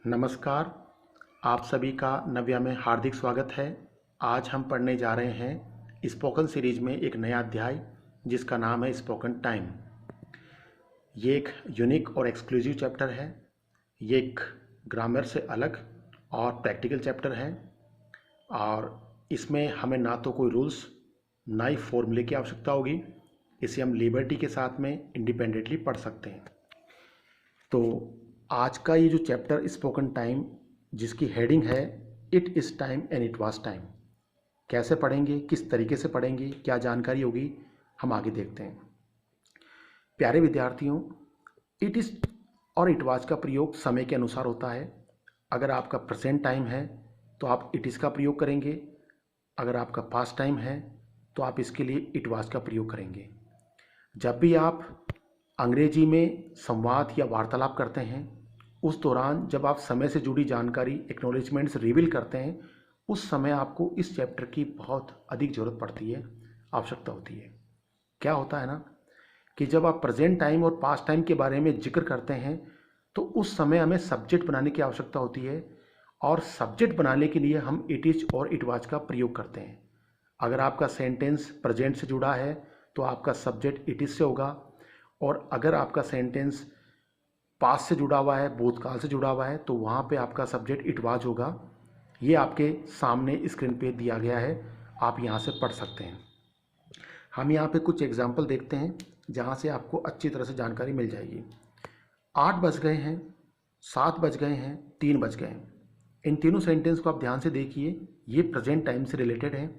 नमस्कार। आप सभी का नव्या में हार्दिक स्वागत है। आज हम पढ़ने जा रहे हैं स्पोकन सीरीज में एक नया अध्याय जिसका नाम है स्पोकन टाइम। ये एक यूनिक और एक्सक्लूसिव चैप्टर है। ये एक ग्रामर से अलग और प्रैक्टिकल चैप्टर है और इसमें हमें ना तो कोई रूल्स ना ही फॉर्मूले की आवश्यकता होगी। इसे हम लिबर्टी के साथ में इंडिपेंडेंटली पढ़ सकते हैं। तो आज का ये जो चैप्टर स्पोकन टाइम जिसकी हेडिंग है it is time and it was time, कैसे पढ़ेंगे, किस तरीके से पढ़ेंगे, क्या जानकारी होगी, हम आगे देखते हैं। प्यारे विद्यार्थियों, इट इज़ और इट वाज का प्रयोग समय के अनुसार होता है। अगर आपका प्रेजेंट टाइम है तो आप इट इज़ का प्रयोग करेंगे। अगर आपका पास्ट टाइम है तो आप इसके लिए इट वाज का प्रयोग करेंगे। जब भी आप अंग्रेजी में संवाद या वार्तालाप करते हैं उस दौरान जब आप समय से जुड़ी जानकारी एक्नॉलेजमेंट्स रिवील करते हैं उस समय आपको इस चैप्टर की बहुत अधिक ज़रूरत पड़ती है, आवश्यकता होती है। क्या होता है ना कि जब आप प्रेजेंट टाइम और पास्ट टाइम के बारे में जिक्र करते हैं तो उस समय हमें सब्जेक्ट बनाने की आवश्यकता होती है और सब्जेक्ट बनाने के लिए हम इट इज़ और इट वाज का प्रयोग करते हैं। अगर आपका सेंटेंस प्रेजेंट से जुड़ा है तो आपका सब्जेक्ट इट इज़ से होगा और अगर आपका सेंटेंस पास्ट से जुड़ा हुआ है, भूतकाल से जुड़ा हुआ है, तो वहाँ पे आपका सब्जेक्ट इट वाज होगा। ये आपके सामने स्क्रीन पे दिया गया है, आप यहाँ से पढ़ सकते हैं। हम यहाँ पे कुछ एग्जाम्पल देखते हैं जहाँ से आपको अच्छी तरह से जानकारी मिल जाएगी। 8 बज गए हैं, 7 बज गए हैं, 3 बज गए हैं। इन तीनों सेंटेंस को आप ध्यान से देखिए, ये प्रेजेंट टाइम से रिलेटेड है,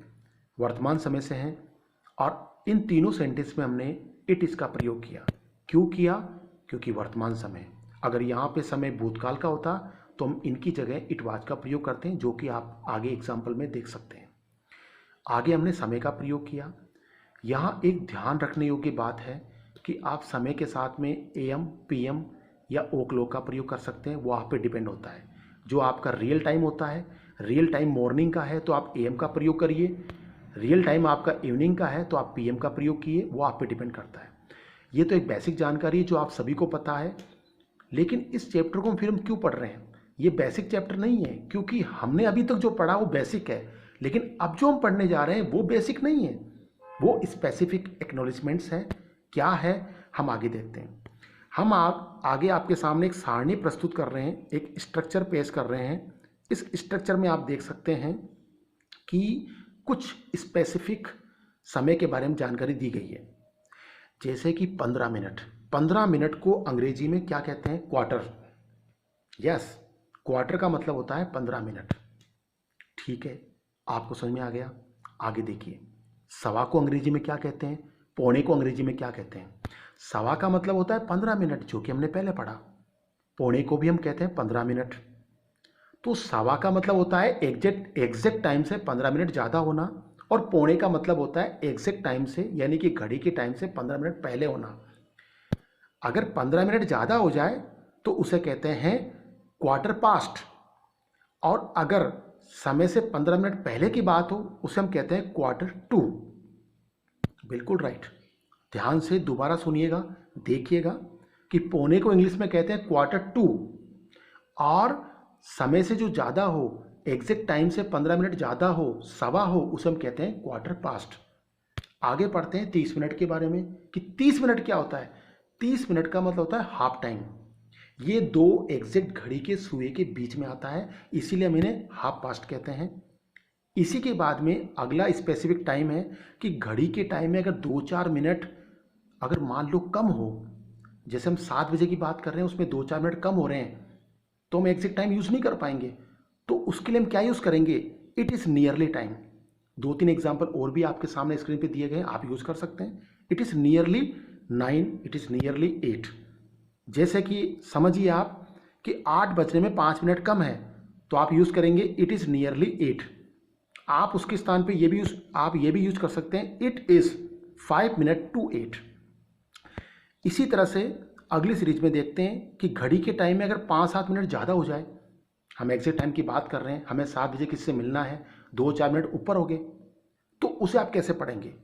वर्तमान समय से हैं और इन तीनों सेंटेंस में हमने इट इज़ का प्रयोग किया। क्यों किया? क्योंकि वर्तमान समय। अगर यहाँ पे समय भूतकाल का होता तो हम इनकी जगह इट वाज का प्रयोग करते हैं, जो कि आप आगे एग्जाम्पल में देख सकते हैं। आगे हमने समय का प्रयोग किया। यहाँ एक ध्यान रखने योग्य बात है कि आप समय के साथ में AM, PM या ओ क्लॉक का प्रयोग कर सकते हैं, वो आप पे डिपेंड होता है। जो आपका रियल टाइम होता है, रियल टाइम मॉर्निंग का है तो आप AM का प्रयोग करिए, रियल टाइम आपका इवनिंग का है तो आप PM का प्रयोग किए, वो आप पे डिपेंड करता है। ये तो एक बेसिक जानकारी है जो आप सभी को पता है, लेकिन इस चैप्टर को फिर हम क्यों पढ़ रहे हैं? ये बेसिक चैप्टर नहीं है, क्योंकि हमने अभी तक जो पढ़ा वो बेसिक है, लेकिन अब जो हम पढ़ने जा रहे हैं वो बेसिक नहीं है, वो स्पेसिफिक एक्नॉलेजमेंट्स है। क्या है हम आगे देखते हैं। हम आगे आपके सामने एक सारणी प्रस्तुत कर रहे हैं, एक स्ट्रक्चर पेश कर रहे हैं। इस स्ट्रक्चर में आप देख सकते हैं कि कुछ स्पेसिफिक समय के बारे में जानकारी दी गई है, जैसे कि 15 मिनट। 15 मिनट को अंग्रेजी में क्या कहते हैं? क्वार्टर। यस, क्वार्टर का मतलब होता है 15 मिनट। ठीक है, आपको समझ में आ गया। आगे देखिए, सवा को अंग्रेजी में क्या कहते हैं? पौने को अंग्रेजी में क्या कहते हैं? सवा का मतलब होता है 15 मिनट, जो कि हमने पहले पढ़ा। पौने को भी हम कहते हैं 15 मिनट। तो सवा का मतलब होता है एग्जैक्ट टाइम से 15 मिनट ज़्यादा होना और पौने का मतलब होता है एग्जैक्ट टाइम से, यानी कि घड़ी के टाइम से 15 मिनट पहले होना। अगर 15 मिनट ज़्यादा हो जाए तो उसे कहते हैं क्वार्टर पास्ट, और अगर समय से 15 मिनट पहले की बात हो उसे हम कहते हैं क्वार्टर टू। बिल्कुल राइट। ध्यान से दोबारा सुनिएगा, देखिएगा कि पौने को इंग्लिश में कहते हैं क्वार्टर टू, और समय से जो ज़्यादा हो, एग्जैक्ट टाइम से 15 मिनट ज़्यादा हो, सवा हो, उसे हम कहते हैं क्वार्टर पास्ट। आगे पढ़ते हैं 30 मिनट के बारे में कि 30 मिनट क्या होता है। 30 मिनट का मतलब होता है हाफ टाइम। ये दो एग्जैक्ट घड़ी के सुई के बीच में आता है, इसीलिए हम इन्हें हाफ पास्ट कहते हैं। इसी के बाद में अगला स्पेसिफिक टाइम है कि घड़ी के टाइम में अगर 2-4 मिनट अगर मान लो कम हो, जैसे हम 7 बजे की बात कर रहे हैं उसमें 2-4 मिनट कम हो रहे हैं, तो हम एग्जैक्ट टाइम यूज़ नहीं कर पाएंगे। तो उसके लिए हम क्या यूज़ करेंगे? It is nearly time. 2-3 example और भी आपके सामने स्क्रीन पे दिए गए हैं, आप यूज़ कर सकते हैं। It is nearly 9, it is nearly 8। जैसे कि समझिए आप कि 8 बजने में 5 मिनट कम है तो आप यूज़ करेंगे इट इज़ नियरली 8। आप उसके स्थान पे ये भी यूज़ कर सकते हैं इट इज़ 5 मिनट टू 8। इसी तरह से अगली सीरीज में देखते हैं कि घड़ी के टाइम में अगर 5-7 मिनट ज़्यादा हो जाए, हम एग्जैक्ट टाइम की बात कर रहे हैं, हमें 7 बजे किससे मिलना है, 2-4 मिनट ऊपर हो गए, तो उसे आप कैसे पढ़ेंगे?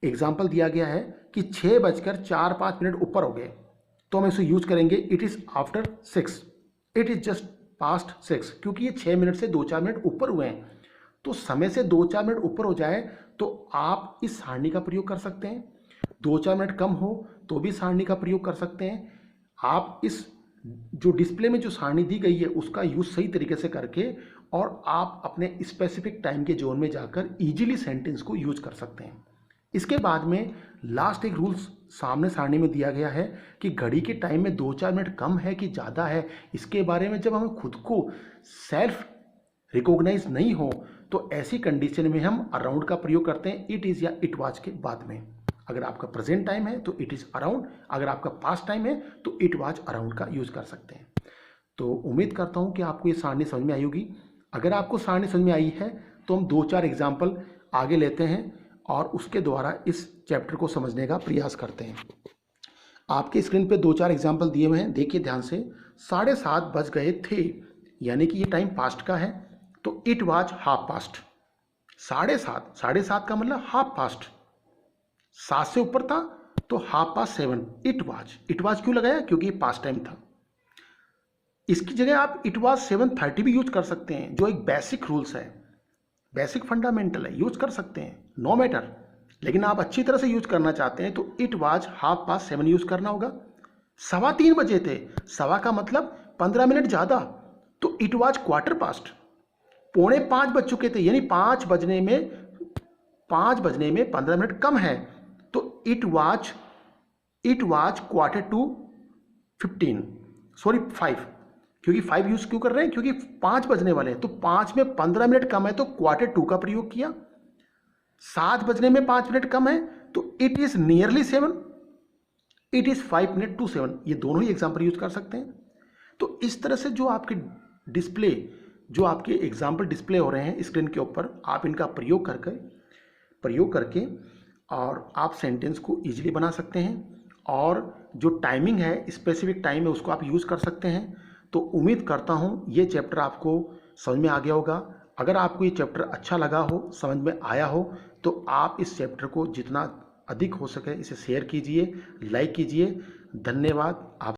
एग्जाम्पल दिया गया है कि 6:04-5 ऊपर हो गए, तो हम इसे यूज करेंगे it is after 6, it is just passed 6, क्योंकि ये 6 मिनट से 2-4 मिनट ऊपर हुए हैं, तो समय से 2-4 मिनट ऊपर हो जाए तो आप इस सारणी का प्रयोग कर सकते हैं। 2-4 मिनट कम हो तो भी सारणी का प्रयोग कर सकते हैं। आप इस जो डिस्प्ले में जो सारणी दी गई है उसका यूज़ सही तरीके से करके और आप अपने स्पेसिफिक टाइम के जोन में जाकर इजीली सेंटेंस को यूज कर सकते हैं। इसके बाद में लास्ट एक रूल्स सामने सारणी में दिया गया है कि घड़ी के टाइम में 2-4 मिनट कम है कि ज़्यादा है, इसके बारे में जब हमें खुद को सेल्फ रिकॉग्नाइज नहीं हो तो ऐसी कंडीशन में हम अराउंड का प्रयोग करते हैं इट इज़ या इट वाज के बाद में। अगर आपका प्रेजेंट टाइम है तो इट इज़ अराउंड, अगर आपका पास्ट टाइम है तो इट वाज अराउंड का यूज़ कर सकते हैं। तो उम्मीद करता हूँ कि आपको ये सारणी समझ में आई होगी। अगर आपको सारणी समझ में आई है तो हम 2-4 एग्जाम्पल आगे लेते हैं और उसके द्वारा इस चैप्टर को समझने का प्रयास करते हैं। आपके स्क्रीन पे 2-4 एग्जाम्पल दिए हुए हैं, देखिए ध्यान से। 7:30 बज गए थे, यानी कि ये टाइम पास्ट का है, तो इट वाज हाफ पास्ट। 7:30 का मतलब हाफ पास्ट, 7 से ऊपर था तो हाफ पास्ट 7। इट वाज क्यों लगाया? क्योंकि ये पास्ट टाइम था। इसकी जगह आप इट वाज 7:30 भी यूज कर सकते हैं, जो एक बेसिक रूल्स है, बेसिक फंडामेंटल है, यूज कर सकते हैं, नो मैटर। लेकिन आप अच्छी तरह से यूज करना चाहते हैं तो इट वाज 7:30 यूज करना होगा। 3:15 बजे थे, सवा का मतलब 15 मिनट ज़्यादा, तो इट वाज क्वार्टर पास्ट। 4:45 बज चुके थे, यानी 5 बजने में 15 मिनट कम है, तो इट वाज क्वार्टर टू 5, क्योंकि 5 यूज क्यों कर रहे हैं? क्योंकि 5 बजने वाले हैं, तो 5 में 15 मिनट कम है तो क्वार्टर टू का प्रयोग किया। 7 बजने में 5 मिनट कम है तो it is nearly 7, it is 5 minute to 7। ये दोनों ही एग्जाम्पल यूज कर सकते हैं। तो इस तरह से जो आपके एग्जाम्पल डिस्प्ले हो रहे हैं स्क्रीन के ऊपर, आप इनका प्रयोग करके और आप सेंटेंस को इजीली बना सकते हैं, और जो टाइमिंग है, स्पेसिफिक टाइम है, उसको आप यूज़ कर सकते हैं। तो उम्मीद करता हूँ ये चैप्टर आपको समझ में आ गया होगा। अगर आपको ये चैप्टर अच्छा लगा हो, समझ में आया हो, तो आप इस चैप्टर को जितना अधिक हो सके इसे शेयर कीजिए, लाइक कीजिए। धन्यवाद। आप